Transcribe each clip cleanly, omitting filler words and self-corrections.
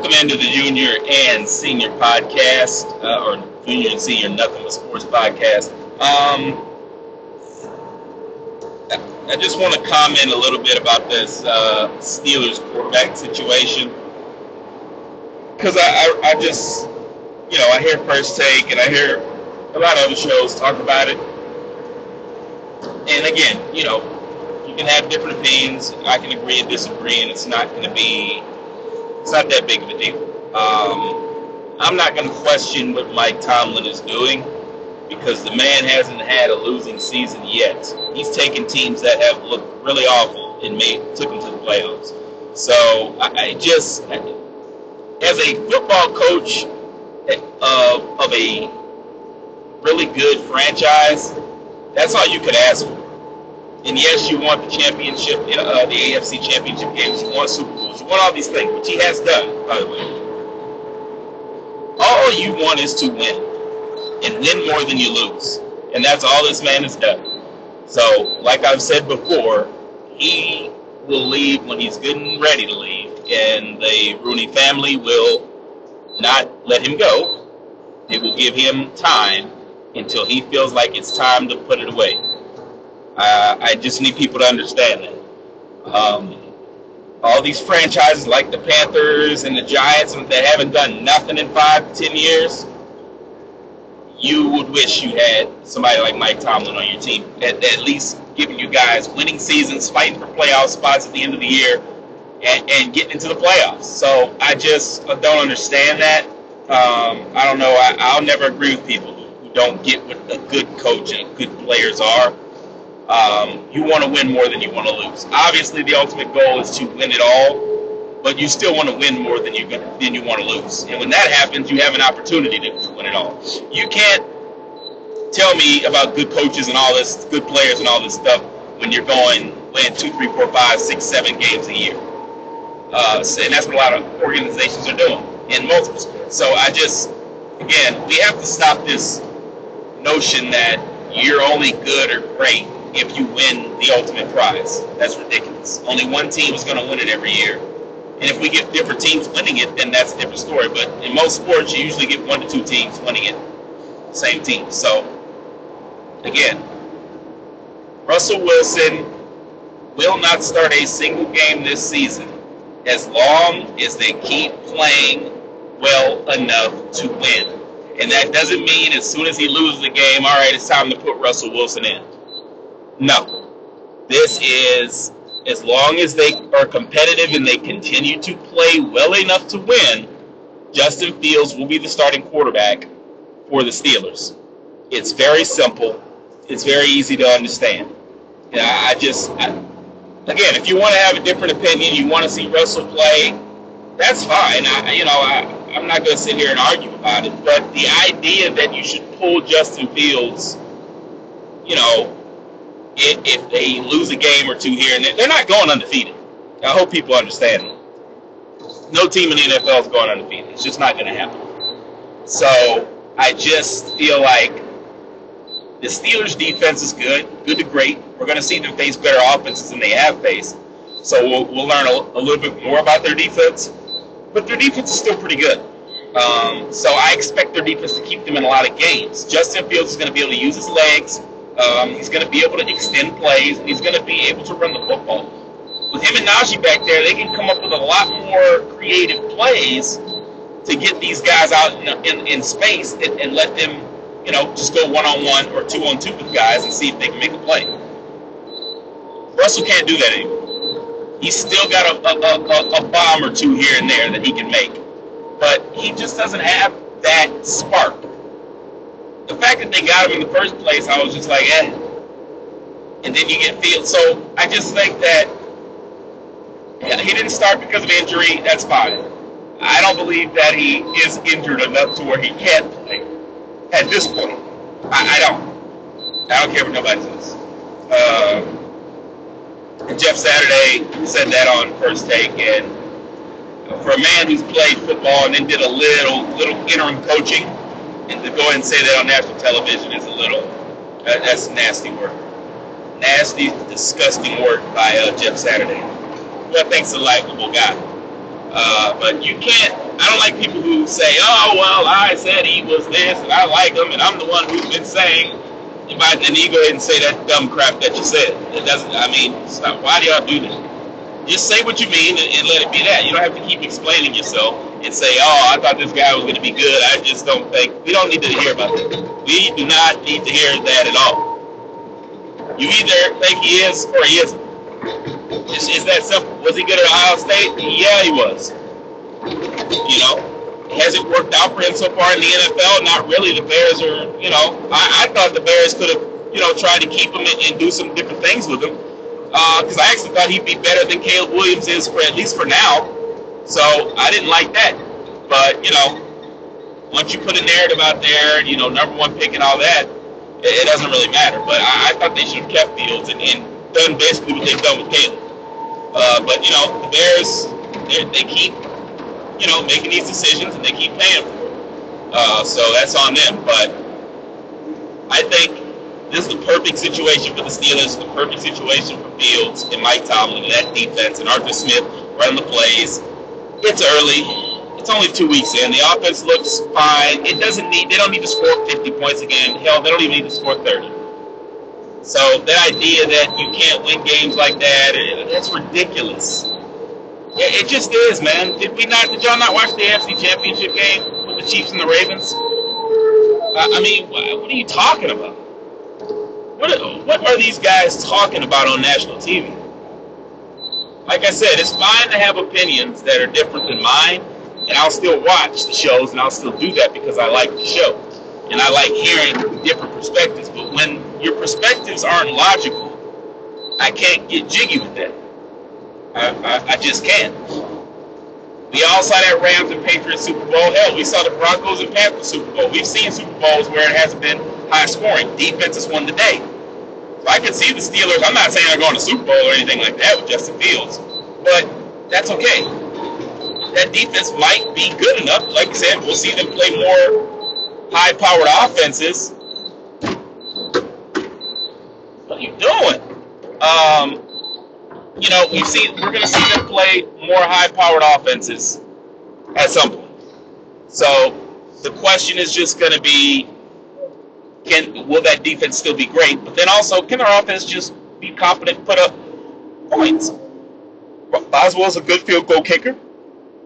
Welcome into the Junior and Senior podcast, or Junior and Senior Nothing But Sports podcast. I just want to comment a little bit about this Steelers quarterback situation, because I just, I hear First Take and I hear a lot of other shows talk about it. And again, you can have different opinions. I can agree and disagree, and it's not that big of a deal. I'm not going to question what Mike Tomlin is doing, because the man hasn't had a losing season yet. He's taken teams that have looked really awful and took them to the playoffs. So I just, as a football coach of a really good franchise, that's all you could ask for. And yes, you want the championship, the AFC championship games, you want Super Bowls, you want all these things, which he has done, by the way. All you want is to win, and win more than you lose. And that's all this man has done. So, like I've said before, he will leave when he's good and ready to leave, and the Rooney family will not let him go. They will give him time until he feels like it's time to put it away. I just need people to understand that. All these franchises like the Panthers and the Giants that haven't done nothing in 5 to 10 years, you would wish you had somebody like Mike Tomlin on your team, at least giving you guys winning seasons, fighting for playoff spots at the end of the year, and getting into the playoffs. So I just don't understand that. I don't know. I'll never agree with people who don't get what a good coach and good players are. You want to win more than you want to lose. Obviously, the ultimate goal is to win it all, but you still want to win more than you want to lose. And when that happens, you have an opportunity to win it all. You can't tell me about good coaches and all this, good players and all this stuff, when you're winning 2, 3, 4, 5, 6, 7 games a year. And that's what a lot of organizations are doing in multiple sports. So again, we have to stop this notion that you're only good or great if you win the ultimate prize. That's ridiculous. Only one team is going to win it every year. And if we get different teams winning it, then that's a different story. But in most sports, you usually get 1 to 2 teams winning it. Same team. So, again, Russell Wilson will not start a single game this season as long as they keep playing well enough to win. And that doesn't mean as soon as he loses the game, all right, it's time to put Russell Wilson in. No. This is, as long as they are competitive and they continue to play well enough to win, Justin Fields will be the starting quarterback for the Steelers. It's very simple. It's very easy to understand. Again, if you want to have a different opinion, you want to see Russell play, that's fine. I'm not going to sit here and argue about it. But the idea that you should pull Justin Fields, if they lose a game or two here and there, they're not going undefeated. I hope people understand that. No team in the NFL is going undefeated. It's just not going to happen. So I just feel like the Steelers' defense is good to great. We're going to see them face better offenses than they have faced. So we'll learn a little bit more about their defense. But their defense is still pretty good. So I expect their defense to keep them in a lot of games. Justin Fields is going to be able to use his legs. He's going to be able to extend plays, and he's going to be able to run the football. With him and Najee back there, they can come up with a lot more creative plays to get these guys out in space and let them, just go one-on-one or two-on-two with guys and see if they can make a play. Russell can't do that anymore. He's still got a bomb or two here and there that he can make. But he just doesn't have that spark. The fact that they got him in the first place, I was just like, eh. And then you get Fields. So I just think that he didn't start because of injury. That's fine. I don't believe that he is injured enough to where he can't play at this point. I don't care what nobody says. Jeff Saturday said that on First Take, and for a man who's played football and then did a little interim coaching, and to go ahead and say that on national television is that's nasty work. Nasty, disgusting work by Jeff Saturday, who I think's a likable guy. But you can't, I don't like people who say, oh, well, I said he was this, and I like him, and I'm the one who's been saying, and then you go ahead and say that dumb crap that you said. It doesn't, I mean, stop. Why do y'all do that? Just say what you mean and let it be that. You don't have to keep explaining yourself and say, oh, I thought this guy was going to be good. I just don't think. We don't need to hear about that. We do not need to hear that at all. You either think he is or he isn't. It's that simple. Was he good at Ohio State? Yeah, he was. You know, has it worked out for him so far in the NFL? Not really. The Bears are, you know, I thought the Bears could have, you know, tried to keep him and do some different things with him. Because I actually thought he'd be better than Caleb Williams is, for at least for now. So I didn't like that. But, you know, once you put a narrative out there, you know, number one pick and all that, it doesn't really matter. But I thought they should have kept Fields and done basically what they've done with Caleb. But, you know, the Bears, they keep, you know, making these decisions and they keep paying for it. So that's on them. But I think this is the perfect situation for the Steelers, the perfect situation for Fields and Mike Tomlin and that defense and Arthur Smith running the plays. It's early. It's only 2 weeks in. The offense looks fine. They don't need to score 50 points again. Hell, they don't even need to score 30. So that idea that you can't win games like that, that's ridiculous. It just is, man. Did y'all not watch the AFC Championship game with the Chiefs and the Ravens? I mean, what are you talking about? What are these guys talking about on national TV? Like I said, it's fine to have opinions that are different than mine, and I'll still watch the shows, and I'll still do that because I like the show. And I like hearing different perspectives. But when your perspectives aren't logical, I can't get jiggy with that. I just can't. We all saw that Rams and Patriots Super Bowl. Hell, we saw the Broncos and Panthers Super Bowl. We've seen Super Bowls where it hasn't been high scoring. Defenses won the day. So I can see the Steelers. I'm not saying they're going to Super Bowl or anything like that with Justin Fields, but that's okay. That defense might be good enough. Like I said, we'll see them play more high-powered offenses. What are you doing? You know, we're going to see them play more high-powered offenses at some point. So the question is just going to be, will that defense still be great? But then also, can our offense just be confident and put up points? Boswell's a good field goal kicker,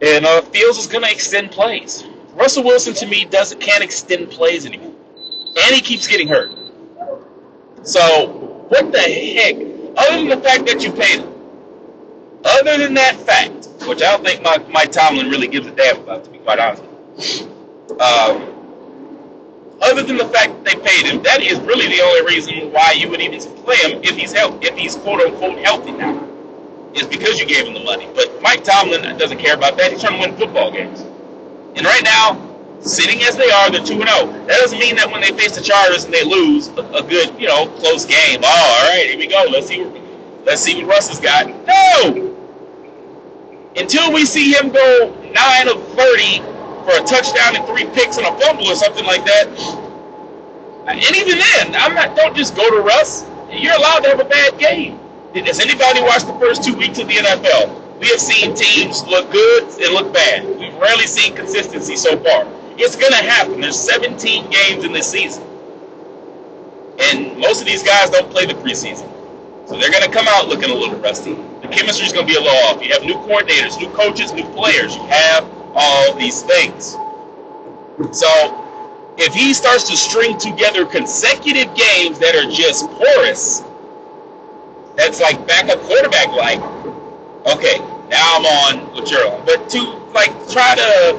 and Fields is going to extend plays. Russell Wilson, to me, can't extend plays anymore, and he keeps getting hurt. So what the heck? Other than the fact that you paid him, other than that fact, which I don't think Mike Tomlin really gives a damn about, to be quite honest with you. Other than the fact that they paid him, that is really the only reason why you would even play him if he's quote unquote healthy now, is because you gave him the money. But Mike Tomlin doesn't care about that. He's trying to win football games. And right now, sitting as they are, they're 2-0. That doesn't mean that when they face the Chargers and they lose a good, you know, close game. Oh, all right, here we go. Let's see what Russ has got. No! Until we see him go 9 of 30 for a touchdown and 3 picks and a fumble or something like that. And even then, don't just go to Russ. You're allowed to have a bad game. Has anybody watched the first 2 weeks of the NFL? We have seen teams look good and look bad. We've rarely seen consistency so far. It's going to happen. There's 17 games in this season. And most of these guys don't play the preseason. So they're going to come out looking a little rusty. The chemistry's going to be a little off. You have new coordinators, new coaches, new players. You have all these things. So if he starts to string together consecutive games that are just porous, that's like backup quarterback like, okay, now I'm on what you're on. But to like try to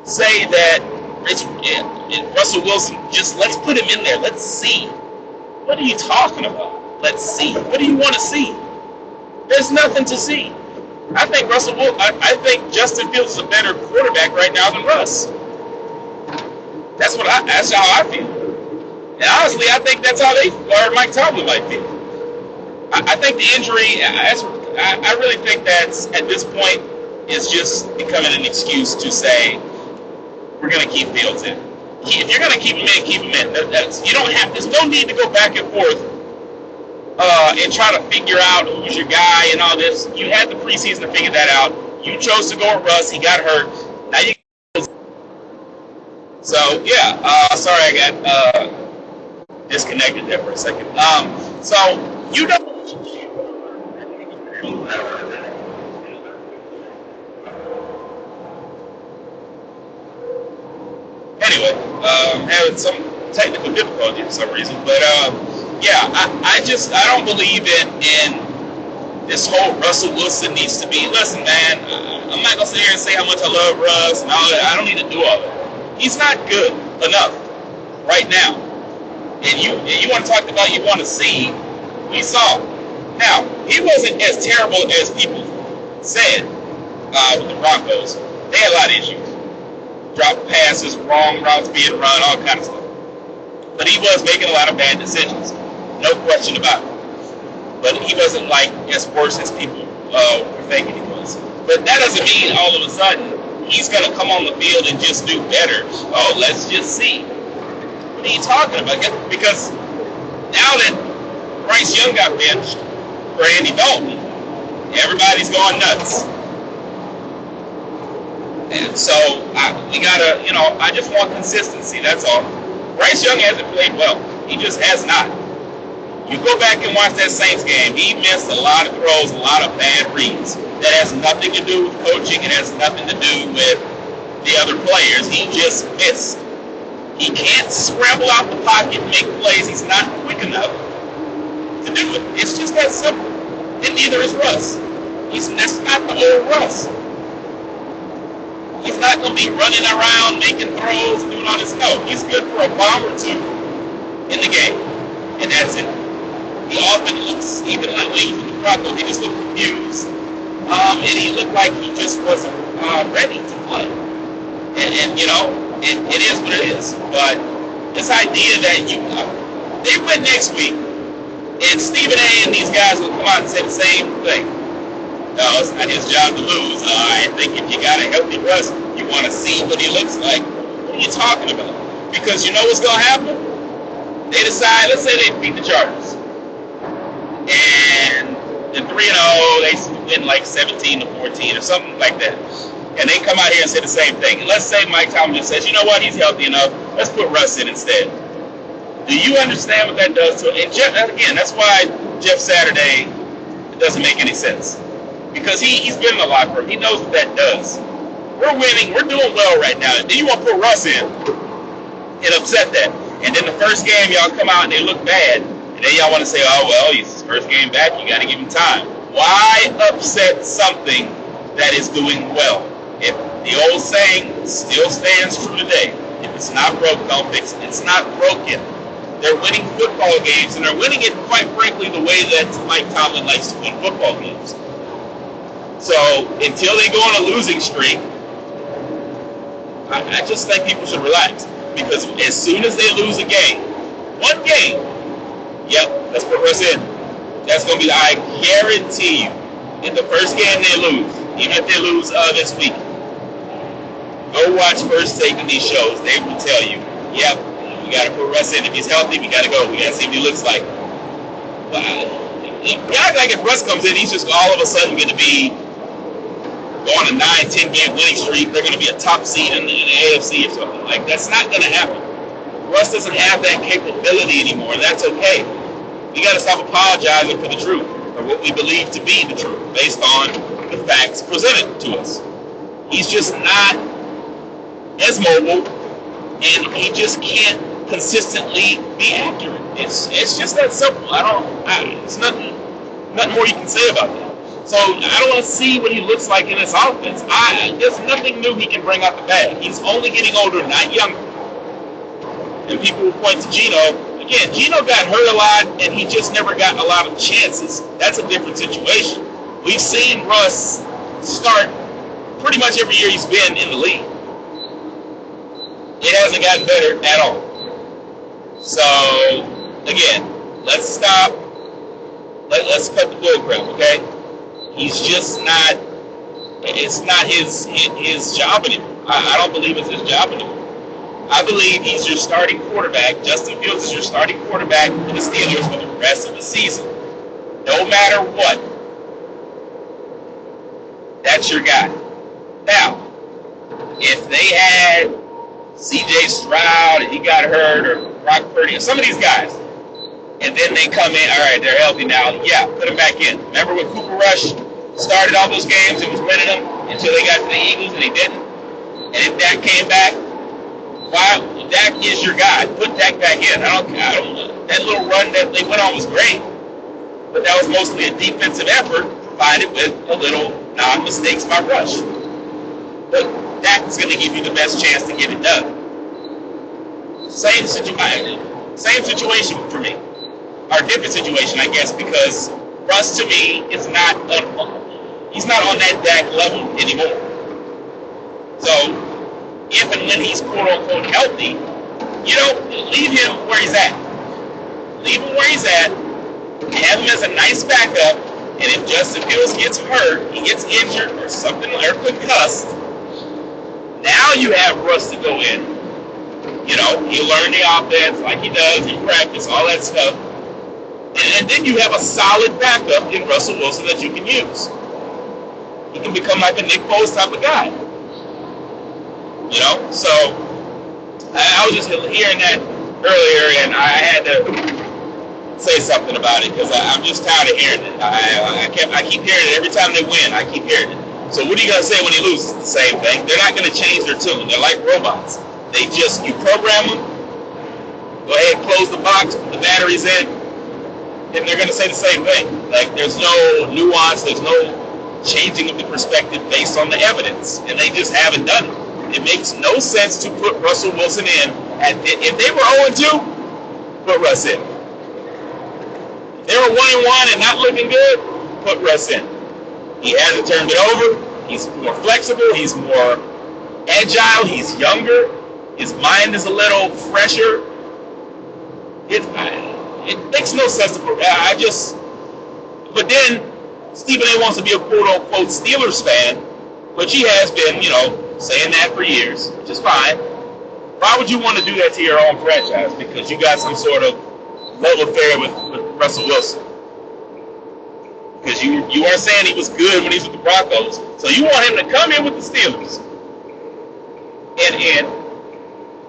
say that it's Russell Wilson, just let's put him in there. Let's see. What are you talking about? Let's see. What do you want to see? There's nothing to see. I think I think Justin Fields is a better quarterback right now than Russ. That's how I feel. And honestly, I think that's how Mike Tomlin might feel. I think the injury, I really think that's, at this point, is just becoming an excuse to say, we're going to keep Fields in. If you're going to keep him in, keep him in. There's no need to go back and forth and try to figure out who's your guy and all this. You had the preseason to figure that out. You chose to go with Russ. He got hurt. So yeah, sorry I got disconnected there for a second. So you don't. Anyway, having some technical difficulty for some reason, but yeah, I don't believe in this whole Russell Wilson needs to be. Listen, man, I'm not gonna sit here and say how much I love Russ and all that. I don't need to do all that. He's not good enough right now. And you want to talk about you want to see? We saw. Now he wasn't as terrible as people said with the Broncos. They had a lot of issues. Drop passes, wrong routes being run, all kind of stuff. But he was making a lot of bad decisions, no question about it. But he wasn't like as worse as people were thinking he was. But that doesn't mean all of a sudden he's going to come on the field and just do better. Oh, let's just see. What are you talking about? Because now that Bryce Young got benched for Andy Dalton, everybody's going nuts. And so we gotta, I just want consistency. That's all. Bryce Young hasn't played well. He just has not. You go back and watch that Saints game. He missed a lot of throws, a lot of bad reads. That has nothing to do with coaching. It has nothing to do with the other players. He just missed. He can't scramble out the pocket and make plays. He's not quick enough to do it. It's just that simple. And neither is Russ. That's not the old Russ. He's not going to be running around, making throws, and doing all this. No, he's good for a bomb or two in the game. And that's it. He often looks, even like when he's in the Broncos, he just looked confused. And he looked like he just wasn't ready to play. And it is what it is. But this idea that they win next week, and Stephen A. and these guys will come out and say the same thing. No, it's not his job to lose. I think if you got a healthy Russ, you want to see what he looks like. What are you talking about? Because you know what's going to happen? They decide, let's say they beat the Chargers. And they're 3-0, they win like 17-14 or something like that. And they come out here and say the same thing. And let's say Mike Tomlin says, you know what, he's healthy enough. Let's put Russ in instead. Do you understand what that does to him? And Jeff, again, that's why Jeff Saturday, it doesn't make any sense. Because he's been in the locker room. He knows what that does. We're winning. We're doing well right now. Then you want to put Russ in and upset that. And then the first game, y'all come out and they look bad. And then y'all want to say, oh, well, he's his first game back. You got to give him time. Why upset something that is doing well? If the old saying still stands true today, if it's not broke, don't fix it. It's not broken. They're winning football games, and they're winning it, quite frankly, the way that Mike Tomlin likes to win football games. So until they go on a losing streak, I just think people should relax. Because as soon as they lose a game, one game, yep, let's put Russ in. That's going to be, I guarantee you, in the first game they lose, even if they lose this week, go watch First Take of these shows. They will tell you, yep, we got to put Russ in. If he's healthy, we got to go. We got to see what he looks like. You act like if Russ comes in, he's just all of a sudden going to be on a 9-10 game winning streak. They're going to be a top seed in the AFC or something. Like, that's not going to happen. Russ doesn't have that capability anymore, and that's okay. We got to stop apologizing for the truth, or what we believe to be the truth, based on the facts presented to us. He's just not as mobile, and he just can't consistently be accurate. It's just that simple. It's nothing more you can say about that. So I don't want to see what he looks like in this offense. There's nothing new he can bring out the bag. He's only getting older, not younger. And people will point to Geno. Again, Geno got hurt a lot, and he just never got a lot of chances. That's a different situation. We've seen Russ start pretty much every year he's been in the league. It hasn't gotten better at all. So, again, let's stop. Let's cut the bull crap, okay? He's just not, it's not his job anymore. I don't believe it's his job anymore. I believe he's your starting quarterback. Justin Fields is your starting quarterback for the Steelers for the rest of the season. No matter what. That's your guy. Now, if they had C.J. Stroud, and he got hurt, or Brock Purdy, or some of these guys. And then they come in, all right, they're healthy now. Yeah, put them back in. Remember when Cooper Rush started all those games and was winning them until they got to the Eagles and he didn't? And if Dak came back, why? Dak is your guy. Put Dak back in. I don't. That little run that they went on was great, but that was mostly a defensive effort, combined with a little non-mistakes by Rush. But Dak is going to give you the best chance to get it done. Same situation for me. Or different situation, I guess, because Russ to me is not he's not on that Dak level anymore. So if and when he's quote unquote healthy, leave him where he's at. Leave him where he's at. Have him as a nice backup. And if Justin Fields gets hurt, he gets injured or something, or concussed, now you have Russ to go in. He'll learn the offense like he does in practice, all that stuff. And then you have a solid backup in Russell Wilson that you can use. He can become like a Nick Foles type of guy. So I was just hearing that earlier, and I had to say something about it because I'm just tired of hearing it. I keep hearing it every time they win. I keep hearing it. So what are you going to say when he loses? The same thing. They're not going to change their tune. They're like robots. You program them, go ahead, close the box, put the batteries in, and they're going to say the same thing. Like, there's no nuance, there's no changing of the perspective based on the evidence, and they just haven't done it. It makes no sense to put Russell Wilson in. If they were 0-2, put Russ in. If they were 1-1 and not looking good, put Russ in. He hasn't turned it over. He's more flexible. He's more agile. He's younger. His mind is a little fresher. It makes no sense to put. But then Stephen A. wants to be a quote-unquote Steelers fan, which he has been, saying that for years, which is fine. Why would you want to do that to your own franchise? Because you got some sort of love affair with Russell Wilson. Because you weren't saying he was good when he was with the Broncos. So you want him to come in with the Steelers and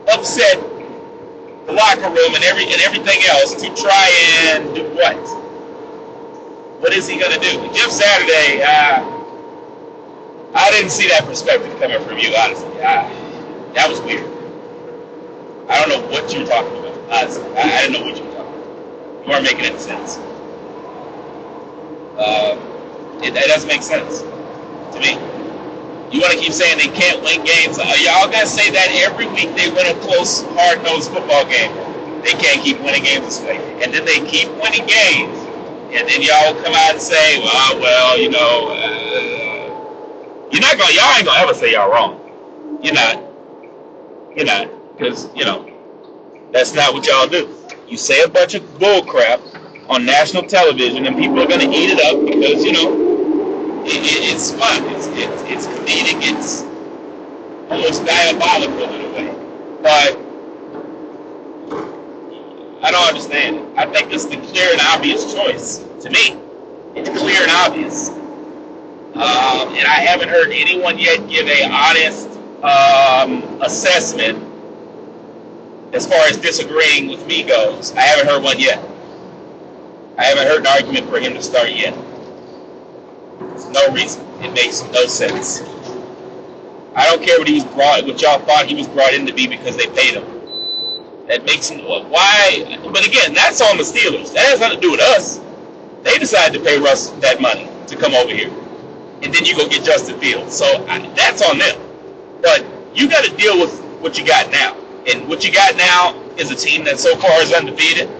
upset the locker room and everything else to try and do what? What is he going to do? Jeff Saturday, I didn't see that perspective coming from you, honestly. That was weird. I don't know what you're talking about. Honestly, I didn't know what you were talking about. You weren't making any sense. It doesn't make sense to me. You want to keep saying they can't win games. Y'all got to say that every week they win a close, hard-nosed football game. They can't keep winning games this way. And then they keep winning games. And then y'all come out and say, y'all ain't going to ever say y'all wrong. You're not. Because, that's not what y'all do. You say a bunch of bull crap on national television and people are going to eat it up because, it's fun. It's comedic. It's almost diabolical in a way. But I don't understand it. I think it's the clear and obvious choice. To me, it's clear and obvious. And I haven't heard anyone yet give an honest assessment as far as disagreeing with me goes. I haven't heard one yet. I haven't heard an argument for him to start yet. There's no reason. It makes no sense. I don't care what y'all thought he was brought in to be because they paid him. That makes him, why? But again, that's on the Steelers. That has nothing to do with us. They decided to pay Russ that money to come over here. And then you go get Justin Fields. So that's on them. But you got to deal with what you got now. And what you got now is a team that so far is undefeated,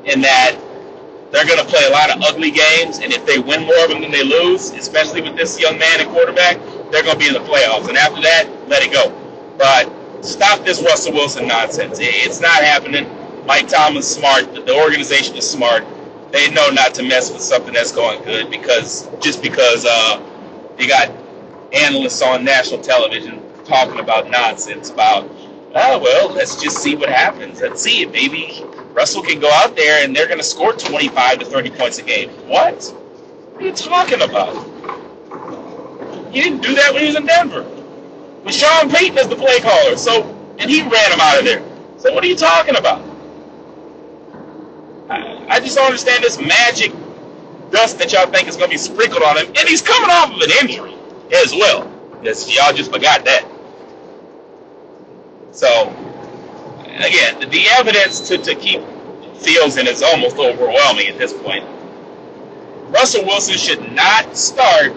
and that they're going to play a lot of ugly games, and if they win more of them than they lose, especially with this young man at quarterback, they're going to be in the playoffs. And after that, let it go. But stop this Russell Wilson nonsense. It's not happening. Mike Tomlin's smart. The organization is smart. They know not to mess with something that's going good because they got analysts on national television talking about nonsense about, let's just see what happens. Let's see it. Maybe Russell can go out there and they're going to score 25 to 30 points a game. What are you talking about? He didn't do that when he was in Denver with Sean Payton as the play caller. So and he ran him out of there. So what are you talking about? I just don't understand this magic dust that y'all think is going to be sprinkled on him, and he's coming off of an injury as well. Yes, y'all just forgot that. So, again, the evidence to keep Fields in is almost overwhelming at this point. Russell Wilson should not start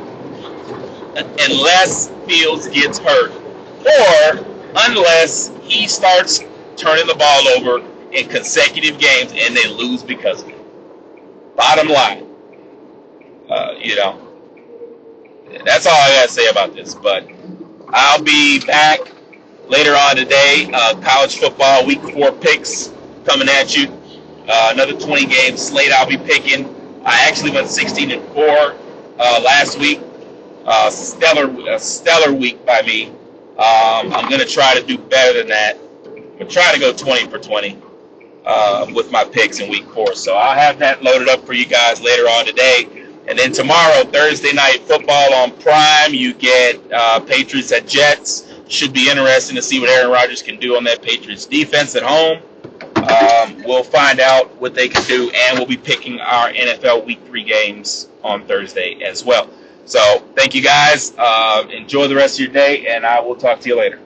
unless Fields gets hurt, or unless he starts turning the ball over in consecutive games and they lose because of it. Bottom line, that's all I got to say about this. But I'll be back later on today. College football week 4 picks coming at you. Another 20-game slate I'll be picking. I actually went 16-4 last week. Stellar week by me. I'm going to try to do better than that. I'm going to try to go 20 for 20 with my picks in week 4. So I'll have that loaded up for you guys later on today. And then tomorrow, Thursday night football on Prime, you get Patriots at Jets. Should be interesting to see what Aaron Rodgers can do on that Patriots defense at home. We'll find out what they can do, and we'll be picking our NFL Week 3 games on Thursday as well. So thank you guys. Enjoy the rest of your day, and I will talk to you later.